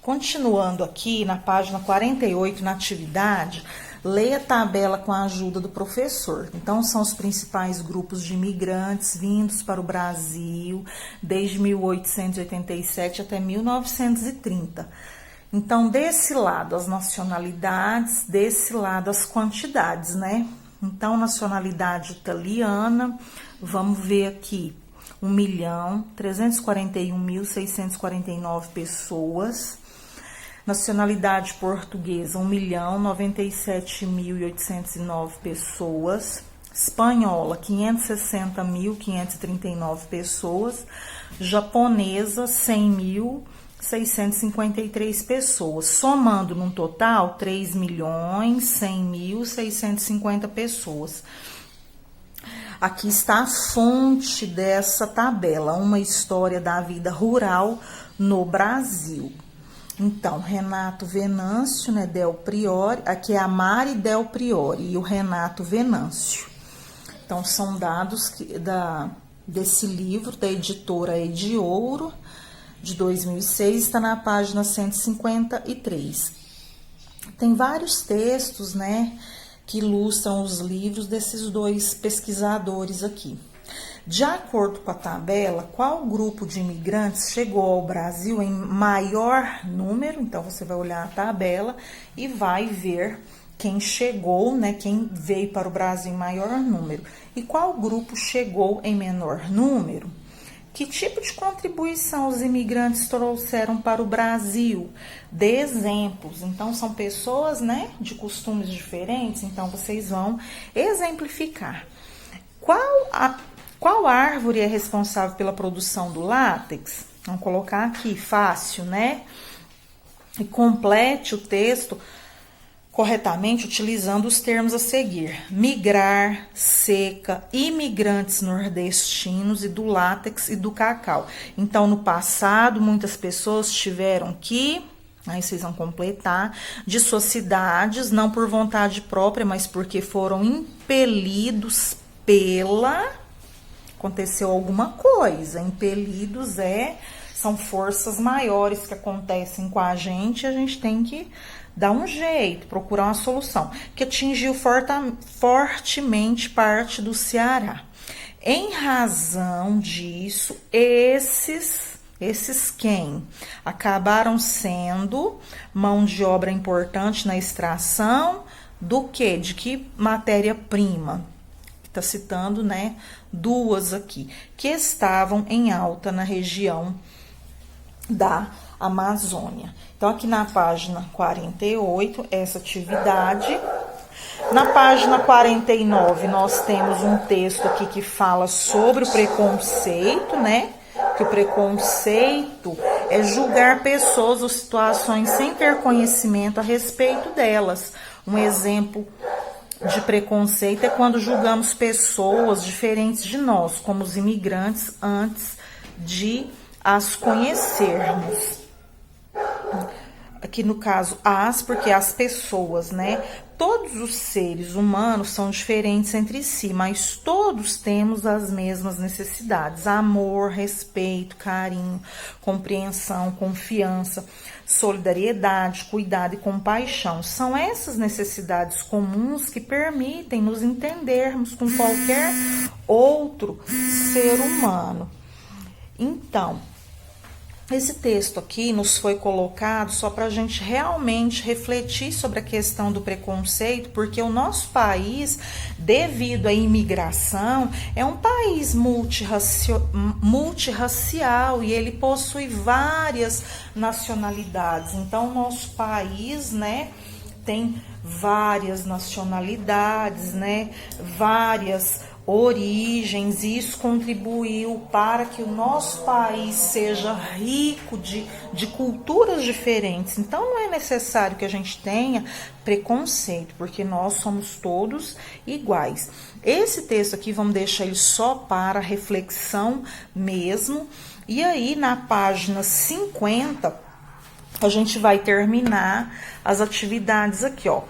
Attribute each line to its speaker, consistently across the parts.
Speaker 1: Continuando aqui na página 48, na atividade, leia a tabela com a ajuda do professor. Então, são os principais grupos de imigrantes vindos para o Brasil desde 1887 até 1930. Então, desse lado as nacionalidades, desse lado as quantidades, né? Então, nacionalidade italiana, vamos ver aqui, 1.341.649 pessoas. Nacionalidade portuguesa, 1.097.809 pessoas. Espanhola, 560.539 pessoas. Japonesa, 100.653 pessoas. Somando num total, 3.100.650 pessoas. Aqui está a fonte dessa tabela, uma história da vida rural no Brasil. Então, Renato Venâncio, né, Del Priori, aqui é a Mari Del Priori e o Renato Venâncio. Então, são dados desse livro da editora Ediouro, de 2006, está na página 153. Tem vários textos, né, que ilustram os livros desses dois pesquisadores aqui. De acordo com a tabela, qual grupo de imigrantes chegou ao Brasil em maior número? Então, você vai olhar a tabela e vai ver quem chegou, né, quem veio para o Brasil em maior número. E qual grupo chegou em menor número? Que tipo de contribuição os imigrantes trouxeram para o Brasil? Dê exemplos. Então, são pessoas, né, de costumes diferentes, então vocês vão exemplificar. Qual árvore é responsável pela produção do látex? Vamos colocar aqui, fácil, né? E complete o texto corretamente utilizando os termos a seguir: migrar, seca, imigrantes nordestinos e do látex e do cacau. Então, no passado, muitas pessoas tiveram que, aí vocês vão completar, de suas cidades, não por vontade própria, mas porque foram impelidos aconteceu alguma coisa. Impelidos são forças maiores que acontecem com a gente tem que dar um jeito, procurar uma solução, que atingiu fortemente parte do Ceará. Em razão disso, esses quem? Acabaram sendo mão de obra importante na extração do quê? De que matéria-prima? Está citando, né, duas aqui, que estavam em alta na região da Amazônia. Então, aqui na página 48, essa atividade. Na página 49, nós temos um texto aqui que fala sobre o preconceito, né? Que o preconceito é julgar pessoas ou situações sem ter conhecimento a respeito delas. Um exemplo de preconceito é quando julgamos pessoas diferentes de nós, como os imigrantes, antes de as conhecermos. Aqui no caso, porque as pessoas, né? Todos os seres humanos são diferentes entre si, mas todos temos as mesmas necessidades: amor, respeito, carinho, compreensão, confiança, solidariedade, cuidado e compaixão. São essas necessidades comuns que permitem nos entendermos com qualquer outro ser humano. Então, esse texto aqui nos foi colocado só para a gente realmente refletir sobre a questão do preconceito, porque o nosso país, devido à imigração, é um país multirracial e ele possui várias nacionalidades. Então, o nosso país, né, tem várias nacionalidades, né, várias origens, e isso contribuiu para que o nosso país seja rico de culturas diferentes. Então, não é necessário que a gente tenha preconceito, porque nós somos todos iguais. Esse texto aqui, vamos deixar ele só para reflexão mesmo. E aí, na página 50, a gente vai terminar as atividades aqui, ó.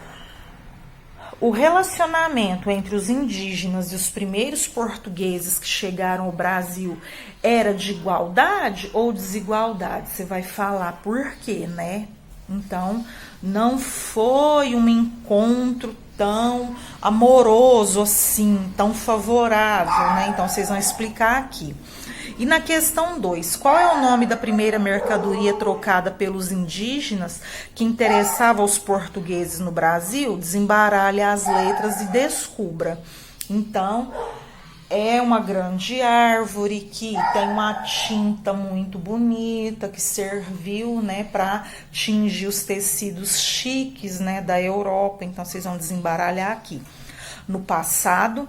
Speaker 1: O relacionamento entre os indígenas e os primeiros portugueses que chegaram ao Brasil era de igualdade ou desigualdade? Você vai falar por quê, né? Então, não foi um encontro tão amoroso assim, tão favorável, né? Então, vocês vão explicar aqui. E na questão 2, qual é o nome da primeira mercadoria trocada pelos indígenas que interessava aos portugueses no Brasil? Desembaralhe as letras e descubra. Então, é uma grande árvore que tem uma tinta muito bonita que serviu, né, para tingir os tecidos chiques, né, da Europa. Então, vocês vão desembaralhar aqui. No passado,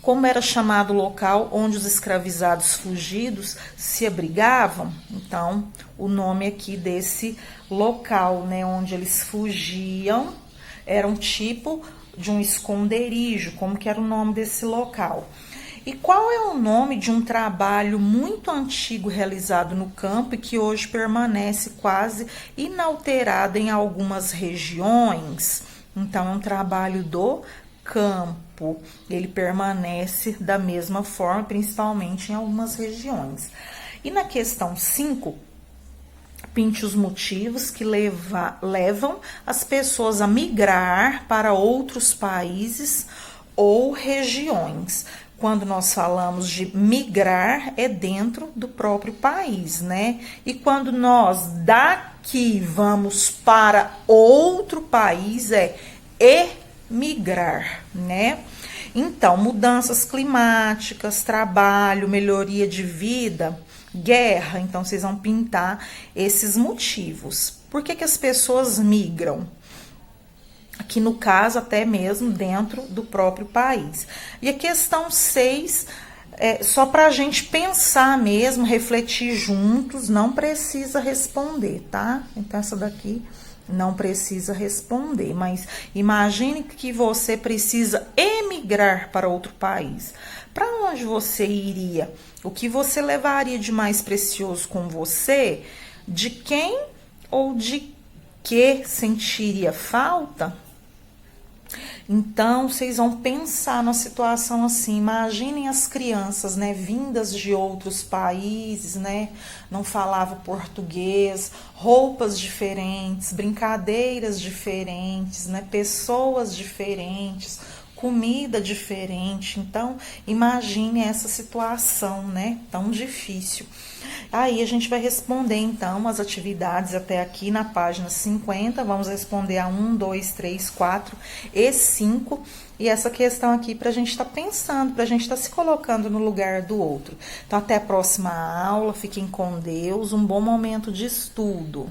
Speaker 1: como era chamado o local onde os escravizados fugidos se abrigavam? Então, o nome aqui desse local, né, onde eles fugiam, era um tipo de um esconderijo. Como que era o nome desse local? E qual é o nome de um trabalho muito antigo realizado no campo e que hoje permanece quase inalterado em algumas regiões? Então, é um trabalho do campo, ele permanece da mesma forma, principalmente em algumas regiões. E na questão 5, pinte os motivos que levam as pessoas a migrar para outros países ou regiões. Quando nós falamos de migrar, é dentro do próprio país, né? E quando nós daqui vamos para outro país, é migrar, né? Então, mudanças climáticas, trabalho, melhoria de vida, guerra. Então, vocês vão pintar esses motivos. Por que as pessoas migram? Aqui no caso, até mesmo dentro do próprio país. E a questão 6, só para a gente pensar mesmo, refletir juntos, não precisa responder, tá? Então, essa daqui não precisa responder, mas imagine que você precisa emigrar para outro país. Para onde você iria? O que você levaria de mais precioso com você? De quem ou de que sentiria falta? Então, vocês vão pensar numa situação assim, imaginem as crianças, né, vindas de outros países, né, não falavam português, roupas diferentes, brincadeiras diferentes, né, pessoas diferentes, comida diferente. Então, imagine essa situação, né, tão difícil. Aí a gente vai responder então as atividades até aqui na página 50, vamos responder a 1, 2, 3, 4 e 5, e essa questão aqui para a gente estar pensando, para a gente estar se colocando no lugar do outro. Então, até a próxima aula, fiquem com Deus, um bom momento de estudo.